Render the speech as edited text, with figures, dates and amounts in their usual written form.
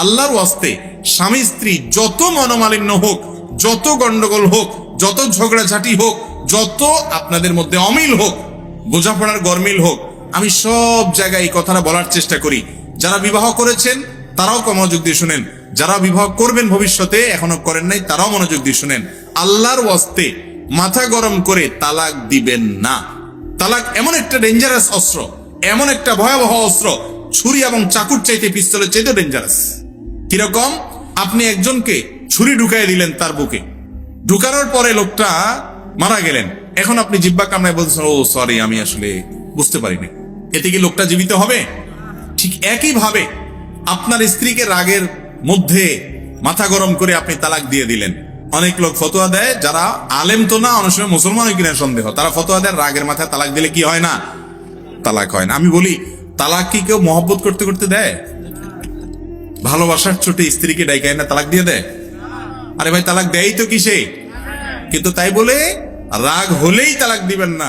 আল্লাহর ওয়াস্তে স্বামী স্ত্রী যত মনোমালিন্য হোক, যত গন্ডগোল হোক, যত ঝগড়াঝাটি হোক, যত আপনাদের মধ্যে অমিল হোক, বোঝাপড়ার গরমিল হোক, আমি সব জায়গায় এই কথাটা বলার চেষ্টা করি। যারা বিবাহ করেছেন তারাও মনোযোগ দিয়ে শুনেন, যারা বিবাহ করবেন ভবিষ্যতে এখনো করেন নাই তারাও মনোযোগ দিয়ে শুনেন। আল্লাহর ওয়াস্তে মাথা গরম করে তালাক দিবেন না। তালাক এমন একটা ডেঞ্জারাস অস্ত্র, এমন একটা ভয়াবহ অস্ত্র, ছুরি এবং চাকুর চাইতে পিস্তলের চাইতে ডেঞ্জারাস। কিরকম? আপনি একজনকে ছুরি ঢুকাই দিলেন তার বুকে, ঢুকানোর পরে লোকটা মারা গেলেন, এখন আপনি জিব্বা কামড়ায় বলছেন ও সরি আমি আসলে বুঝতে পারিনি, এতে কি লোকটা জীবিত হবে? ঠিক একই ভাবে আপনার স্ত্রীকে রাগের মধ্যে মাথা গরম করে আপনি তালাক দিয়ে দিলেন। অনেক লোক ফতোয়া দেয়, যারা আলেম তো না, অনেক সময় মুসলমান কিনা সন্দেহ, তারা ফতোয়া দেয় রাগের মাথায় তালাক দিলে কি হয় না, তালাক হয় না। আমি বলি তালাক কি কেউ মহব্বত করতে করতে দেয়? ভালোবাসার চোটে স্ত্রীকে ডাইকায় না তালাক দিয়ে দেয়? আরে ভাই তালাক দেয়ই তো কিসে, কিন্তু তাই বলে রাগ হলেই তালাক দিবেন না।